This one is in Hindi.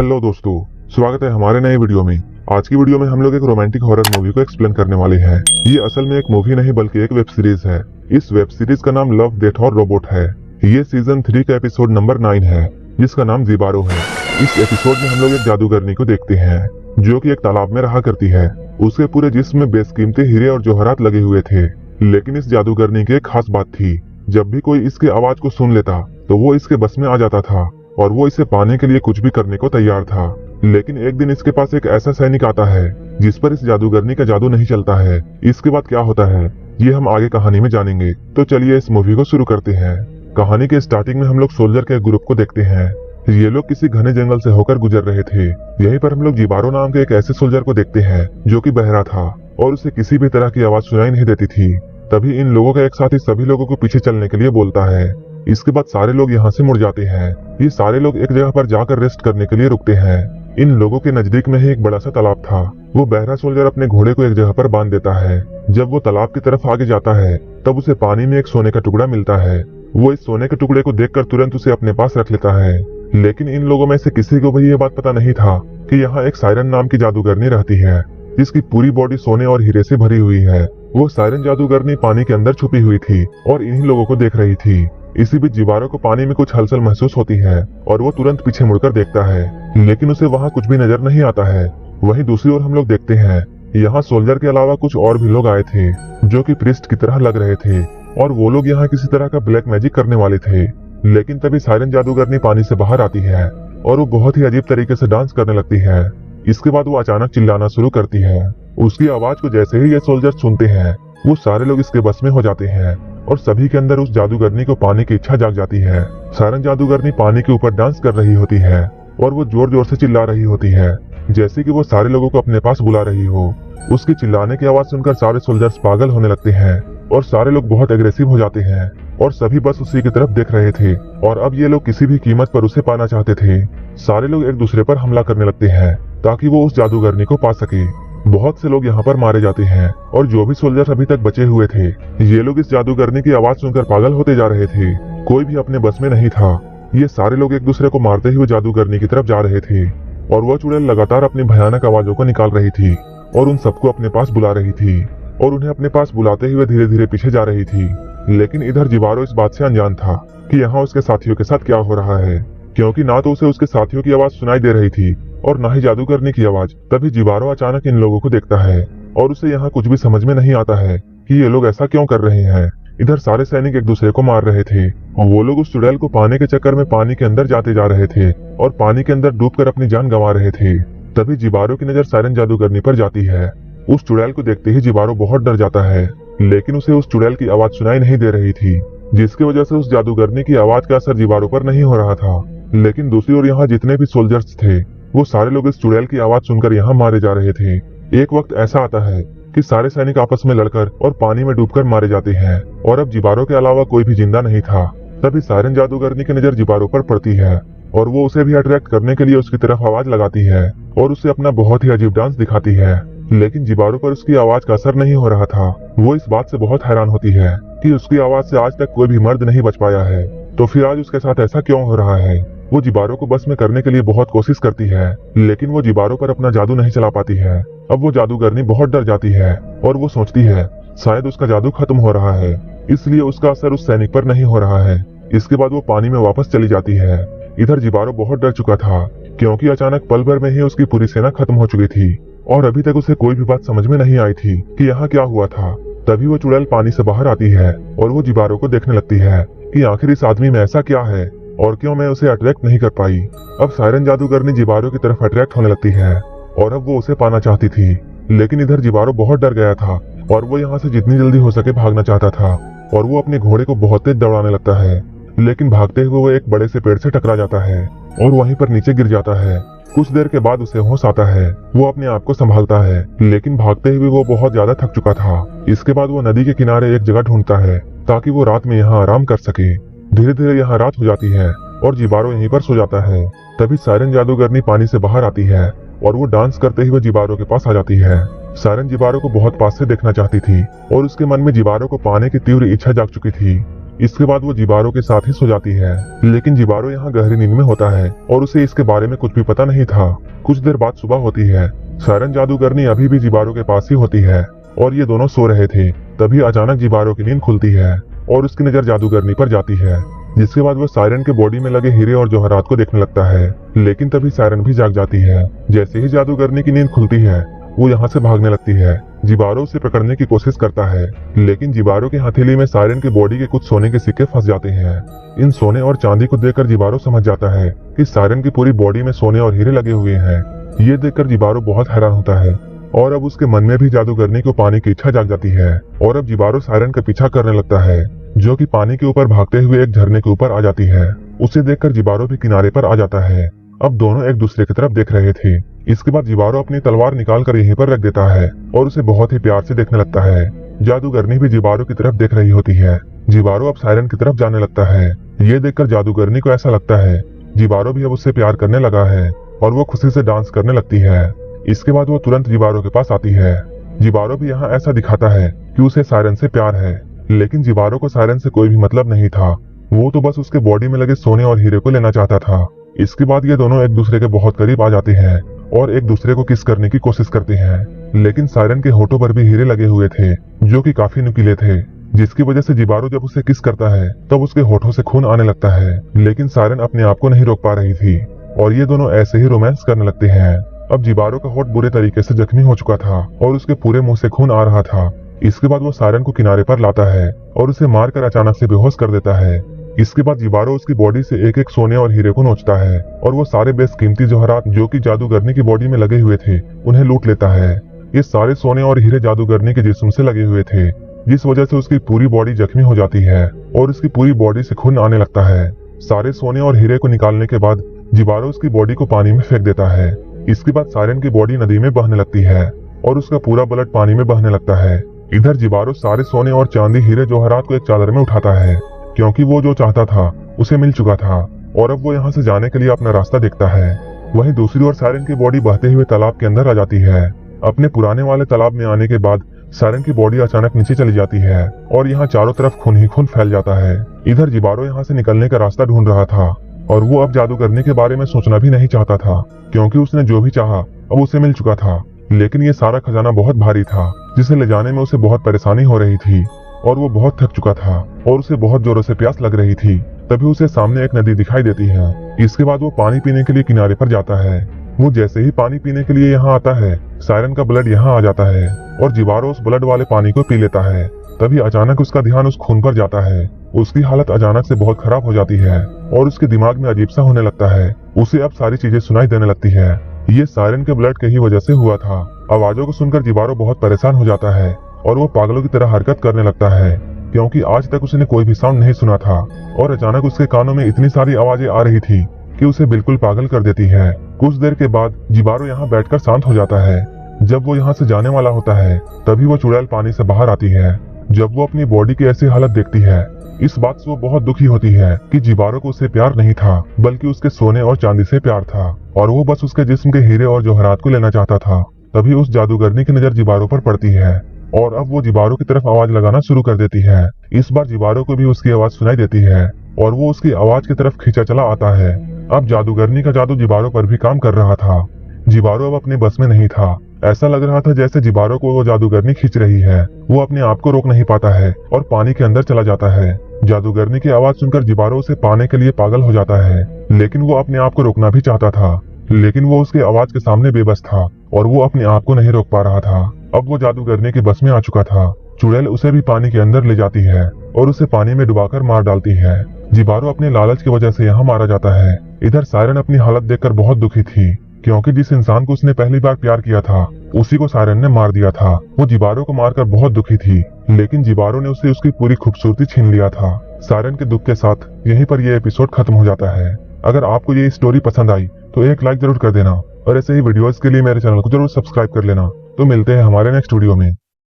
हेलो दोस्तों, स्वागत है हमारे नए वीडियो में। आज की वीडियो में हम लोग एक रोमांटिक हॉरर मूवी को एक्सप्लेन करने वाले हैं। ये असल में एक मूवी नहीं बल्कि एक वेब सीरीज है। इस वेब सीरीज का नाम लव, डेथ और रोबोट है। ये सीजन 3 का एपिसोड नंबर 9 है, जिसका नाम जिबारो है। इस एपिसोड में हम लोग एक जादूगरनी को देखते हैं जो कि एक तालाब में रहा करती है। उसके पूरे जिस्म में बेशकीमती हीरे और जवाहरात लगे हुए थे। लेकिन इस जादूगरनी की एक खास बात थी, जब भी कोई इसकी आवाज को सुन लेता तो वो इसके बस में आ जाता था और वो इसे पाने के लिए कुछ भी करने को तैयार था। लेकिन एक दिन इसके पास एक ऐसा सैनिक आता है जिस पर इस जादूगरनी का जादू नहीं चलता है। इसके बाद क्या होता है ये हम आगे कहानी में जानेंगे। तो चलिए इस मूवी को शुरू करते हैं। कहानी के स्टार्टिंग में हम लोग सोल्जर के ग्रुप को देखते हैं। ये लोग किसी घने जंगल से होकर गुजर रहे थे। यहीं पर हम लोग जिबारो नाम के एक ऐसे सोल्जर को देखते हैं जो कि बहरा था और उसे किसी भी तरह की आवाज सुनाई नहीं देती थी। तभी इन लोगों का एक साथी सभी लोगों को पीछे चलने के लिए बोलता है। इसके बाद सारे लोग यहाँ से मुड़ जाते हैं। ये सारे लोग एक जगह पर जाकर रेस्ट करने के लिए रुकते हैं। इन लोगों के नजदीक में ही एक बड़ा सा तालाब था। वो बहरा सोल्जर अपने घोड़े को एक जगह पर बांध देता है। जब वो तालाब की तरफ आगे जाता है तब उसे पानी में एक सोने का टुकड़ा मिलता है। वो इस सोने के टुकड़े को देखकर तुरंत उसे अपने पास रख लेता है। लेकिन इन लोगों में से किसी को भी ये बात पता नहीं था कि यहाँ एक सायरन नाम की जादूगरनी रहती है जिसकी पूरी बॉडी सोने और हीरे से भरी हुई है। वो सायरन जादूगरनी पानी के अंदर छुपी हुई थी और इन्हीं लोगों को देख रही थी। इसी बीच जिबारो को पानी में कुछ हलचल महसूस होती है और वो तुरंत पीछे मुड़कर देखता है, लेकिन उसे वहाँ कुछ भी नजर नहीं आता है। वहीं दूसरी ओर हम लोग देखते हैं यहाँ सोल्जर के अलावा कुछ और भी लोग आए थे जो कि प्रीस्ट की तरह लग रहे थे और वो लोग यहाँ किसी तरह का ब्लैक मैजिक करने वाले थे। लेकिन तभी सायरन जादूगरनी पानी से बाहर आती है और वो बहुत ही अजीब तरीके से डांस करने लगती है। इसके बाद वो अचानक चिल्लाना शुरू करती है। उसकी आवाज को जैसे ही ये सोल्जर सुनते हैं वो सारे लोग इसके बस में हो जाते हैं और सभी के अंदर उस जादूगरनी को पाने की इच्छा जाग जाती है। सायरन जादूगरनी पानी के ऊपर डांस कर रही होती है और वो जोर जोर से चिल्ला रही होती है जैसे कि वो सारे लोगों को अपने पास बुला रही हो। उसकी चिल्लाने की आवाज सुनकर सारे सोल्जर्स पागल होने लगते हैं और सारे लोग बहुत एग्रेसिव हो जाते हैं और सभी बस उसी की तरफ देख रहे थे और अब ये लोग किसी भी कीमत पर उसे पाना चाहते थे। सारे लोग एक दूसरे पर हमला करने लगते हैं ताकि वो उस जादूगरनी को पा सके। बहुत से लोग यहाँ पर मारे जाते हैं और जो भी सोल्जर्स अभी तक बचे हुए थे ये लोग इस जादूगरनी की आवाज सुनकर पागल होते जा रहे थे। कोई भी अपने बस में नहीं था। ये सारे लोग एक दूसरे को मारते हुए जादूगरनी की तरफ जा रहे थे और वह चुड़ैल लगातार अपनी भयानक आवाजों को निकाल रही थी और उन सबको अपने पास बुला रही थी और उन्हें अपने पास बुलाते हुए धीरे धीरे पीछे जा रही थी। लेकिन इधर जिबारो इस बात से अनजान था कि यहाँ उसके साथियों के साथ क्या हो रहा है, क्योंकि ना तो उसे उसके साथियों की आवाज सुनाई दे रही थी और ना ही जादूगरनी की आवाज। तभी जिबारो अचानक इन लोगों को देखता है और उसे यहाँ कुछ भी समझ में नहीं आता है कि ये लोग ऐसा क्यों कर रहे हैं। इधर सारे सैनिक एक दूसरे को मार रहे थे और वो लोग उस चुड़ैल को पाने के चक्कर में पानी के अंदर जाते जा रहे थे और पानी के अंदर डूबकर अपनी जान गंवा रहे थे। तभी जिबारो की नजर सायरन जादूगरनी पर जाती है। उस चुड़ैल को देखते ही जिबारो बहुत डर जाता है, लेकिन उसे उस चुड़ैल की आवाज सुनाई नहीं दे रही थी जिसकी वजह से उस जादूगरनी की आवाज का असर जिबारो पर नहीं हो रहा था। लेकिन दूसरी ओर यहाँ जितने भी सोल्जर्स थे वो सारे लोग इस चुड़ैल की आवाज सुनकर यहाँ मारे जा रहे थे। एक वक्त ऐसा आता है कि सारे सैनिक आपस में लड़कर और पानी में डूबकर मारे जाते हैं और अब जिबारो के अलावा कोई भी जिंदा नहीं था। तभी सायरन जादूगरनी की नजर जिबारो पर पड़ती है और वो उसे भी अट्रैक्ट करने के लिए उसकी तरफ आवाज लगाती है और उसे अपना बहुत ही अजीब डांस दिखाती है। लेकिन जिबारो पर उसकी आवाज का असर नहीं हो रहा था। वो इस बात से बहुत हैरान होती है कि उसकी आवाज से आज तक कोई भी मर्द नहीं बच पाया है, तो फिर आज उसके साथ ऐसा क्यों हो रहा है। वो जिबारो को बस में करने के लिए बहुत कोशिश करती है, लेकिन वो जिबारो पर अपना जादू नहीं चला पाती है। अब वो जादूगरनी बहुत डर जाती है और वो सोचती है शायद उसका जादू खत्म हो रहा है, इसलिए उसका असर उस सैनिक पर नहीं हो रहा है। इसके बाद वो पानी में वापस चली जाती है। इधर जिबारो बहुत डर चुका था क्योंकि अचानक पल भर में ही उसकी पूरी सेना खत्म हो चुकी थी और अभी तक उसे कोई भी बात समझ में नहीं आई थी कि यहाँ क्या हुआ था। तभी वो चुड़ैल पानी से बाहर आती है और वो जिबारो को देखने लगती है कि आखिर इस आदमी में ऐसा क्या है और क्यों मैं उसे अट्रैक्ट नहीं कर पाई। अब सायरन जादूगरनी जिबारो की तरफ अट्रैक्ट होने लगती है और अब वो उसे पाना चाहती थी। लेकिन इधर जिबारो बहुत डर गया था और वो यहाँ से जितनी जल्दी हो सके भागना चाहता था और वो अपने घोड़े को बहुत तेज दौड़ाने लगता है। लेकिन भागते हुए वो एक बड़े से पेड़ से टकरा जाता है और वहीं पर नीचे गिर जाता है। कुछ देर के बाद उसे होश आता है। वो अपने आप को संभालता है, लेकिन भागते हुए वो बहुत ज्यादा थक चुका था। इसके बाद वो नदी के किनारे एक जगह ढूंढता है ताकि वो रात में यहाँ आराम कर सके। धीरे धीरे यहाँ रात हो जाती है और जिबारो यहीं पर सो जाता है। तभी सायरन जादूगरनी पानी से बाहर आती है और वो डांस करते हुए जिबारो के पास आ जाती है। सायरन जिबारो को बहुत पास से देखना चाहती थी और उसके मन में जिबारो को पाने की तीव्र इच्छा जाग चुकी थी। इसके बाद वो जिबारो के साथ ही सो जाती है। लेकिन जिबारो यहाँ गहरी नींद में होता है और उसे इसके बारे में कुछ भी पता नहीं था। कुछ देर बाद सुबह होती है। सायरन जादूगरनी अभी भी जिबारो के पास ही होती है और ये दोनों सो रहे थे। तभी अचानक जिबारो की नींद खुलती है और उसकी नजर जादूगरनी पर जाती है, जिसके बाद वो सायरन के बॉडी में लगे हीरे और जवाहरात को देखने लगता है। लेकिन तभी सायरन भी जाग जाती है। जैसे ही जादूगरनी की नींद खुलती है वो यहाँ से भागने लगती है। जिबारो उसे पकड़ने की कोशिश करता है, लेकिन जिबारो की हथेली में सायरन के बॉडी के कुछ सोने के सिक्के फंस जाते हैं। इन सोने और चांदी को देखकर जिबारो समझ जाता है कि सायरन की पूरी बॉडी में सोने और हीरे लगे हुए हैं। ये देखकर जिबारो बहुत हैरान होता है और अब उसके मन में भी जादूगरनी को पाने की इच्छा जाग जाती है और अब जिबारो सायरन का पीछा करने लगता है, जो कि पानी के ऊपर भागते हुए एक झरने के ऊपर आ जाती है। उसे देखकर जिबारो भी किनारे पर आ जाता है। अब दोनों एक दूसरे की तरफ देख रहे थे। इसके बाद जिबारो अपनी तलवार निकाल कर यहीं पर रख देता है और उसे बहुत ही प्यार से देखने लगता है। जादूगरनी भी जिबारो की तरफ देख रही होती है। जिबारो अब सायरन की तरफ जाने लगता है। ये देखकर जादूगरनी को ऐसा लगता है जिबारो भी अब उससे प्यार करने लगा है और वो खुशी से डांस करने लगती है। इसके बाद वो तुरंत जिबारो के पास आती है। जिबारो भी यहाँ ऐसा दिखाता है कि उसे सायरन से प्यार है, लेकिन जिबारो को सायरन से कोई भी मतलब नहीं था। वो तो बस उसके बॉडी में लगे सोने और हीरे को लेना चाहता था। इसके बाद ये दोनों एक दूसरे के बहुत करीब आ जाते हैं और एक दूसरे को किस करने की कोशिश करते हैं, लेकिन सायरन के होठों पर भी हीरे लगे हुए थे जो कि काफी नुकीले थे, जिसकी वजह से जिबारो जब उसे किस करता है तब उसके होठों से खून आने लगता है। लेकिन सायरन अपने आप को नहीं रोक पा रही थी और ये दोनों ऐसे ही रोमांस करने लगते हैं। अब जिबारो का होठ बुरे तरीके से जख्मी हो चुका था और उसके पूरे मुंह से खून आ रहा था। इसके बाद वो सायरन को किनारे पर लाता है और उसे मारकर अचानक से बेहोश कर देता है। इसके बाद जिबारो उसकी बॉडी से एक एक सोने और हीरे को नोचता है और वो सारे बेशकीमती जवाहरात जो कि जादूगरनी की बॉडी में लगे हुए थे उन्हें लूट लेता है। ये सारे सोने और हीरे जादूगरनी के जिस्म से लगे हुए थे, जिस वजह से उसकी पूरी बॉडी जख्मी हो जाती है और उसकी पूरी बॉडी से खून आने लगता है। सारे सोने और हीरे को निकालने के बाद जिबारो उसकी बॉडी को पानी में फेंक देता है। इसके बाद सायरन की बॉडी नदी में बहने लगती है और उसका पूरा ब्लड पानी में बहने लगता है। इधर जिबारो सारे सोने और चांदी हीरे जवाहरात को एक चादर में उठाता है, क्योंकि वो जो चाहता था उसे मिल चुका था और अब वो यहाँ से जाने के लिए अपना रास्ता देखता है। वहीं दूसरी ओर सायरन की बॉडी बहते हुए तालाब के अंदर आ जाती है। अपने पुराने वाले तालाब में आने के बाद सायरन की बॉडी अचानक नीचे चली जाती है और यहाँ चारों तरफ खून ही खून फैल जाता है। इधर जिबारो यहाँ से निकलने का रास्ता ढूंढ रहा था और वो अब जादूगरनी के बारे में सोचना भी नहीं चाहता था, क्योंकि उसने जो भी चाहा अब उसे मिल चुका था। लेकिन ये सारा खजाना बहुत भारी था, जिसे ले जाने में उसे बहुत परेशानी हो रही थी और वो बहुत थक चुका था और उसे बहुत जोरों से प्यास लग रही थी। तभी उसे सामने एक नदी दिखाई देती है। इसके बाद वो पानी पीने के लिए किनारे पर जाता है। वो जैसे ही पानी पीने के लिए यहाँ आता है, सायरन का ब्लड यहाँ आ जाता है और जिबारो उस ब्लड वाले पानी को पी लेता है। तभी अचानक उसका ध्यान उस खून पर जाता है। उसकी हालत अचानक से बहुत खराब हो जाती है और उसके दिमाग में अजीब सा होने लगता है। उसे अब सारी चीजें सुनाई देने लगती है। ये सायरन के ब्लड के ही वजह से हुआ था। आवाजों को सुनकर जिबारो बहुत परेशान हो जाता है और वो पागलों की तरह हरकत करने लगता है, क्योंकि आज तक उसने कोई भी साउंड नहीं सुना था और अचानक उसके कानों में इतनी सारी आवाजें आ रही थी कि उसे बिल्कुल पागल कर देती है। कुछ देर के बाद जिबारो यहाँ बैठकर शांत हो जाता है। जब वो यहाँ से जाने वाला होता है तभी वो चुड़ैल पानी से बाहर आती है। जब वो अपनी बॉडी की ऐसी हालत देखती है, इस बात से वो बहुत दुखी होती है कि जिबारो को उससे प्यार नहीं था, बल्कि उसके सोने और चांदी से प्यार था और वो बस उसके जिस्म के हीरे और जवाहरात को लेना चाहता था। तभी उस जादूगरनी की नजर जिबारो पर पड़ती है और अब वो जिबारो की तरफ आवाज लगाना शुरू कर देती है। इस बार जिबारो को भी उसकी आवाज सुनाई देती है और वो उसकी आवाज की तरफ खींचा चला आता है। अब जादूगरनी का जादू जिबारो पर भी काम कर रहा था। जिबारो अब अपने बस में नहीं था। ऐसा लग रहा था जैसे जिबारो को वो जादूगरनी खींच रही है। वो अपने आप को रोक नहीं पाता है और पानी के अंदर चला जाता है। जादूगरनी की आवाज सुनकर जिबारो उसे पाने के लिए पागल हो जाता है, लेकिन वो अपने आप को रोकना भी चाहता था, लेकिन वो उसके आवाज के सामने बेबस था और वो अपने आप को नहीं रोक पा रहा था। अब वो जादूगरनी की बस में आ चुका था। चुड़ैल उसे भी पानी के अंदर ले जाती है और उसे पानी में डुबाकर मार डालती है। जिबारो अपने लालच की वजह से यहाँ मारा जाता है। इधर सायरन अपनी हालत देखकर बहुत दुखी थी, क्योंकि जिस इंसान को उसने पहली बार प्यार किया था उसी को सायरन ने मार दिया था। वो जिबारो को मारकर बहुत दुखी थी, लेकिन जिबारो ने उसे उसकी पूरी खूबसूरती छीन लिया था। सायरन के दुख के साथ यहीं पर यह एपिसोड खत्म हो जाता है। अगर आपको ये स्टोरी पसंद आई तो एक लाइक जरूर कर देना और ऐसे ही वीडियोस के लिए मेरे चैनल को जरूर सब्सक्राइब कर लेना। तो मिलते हैं हमारे नेक्स्ट वीडियो में।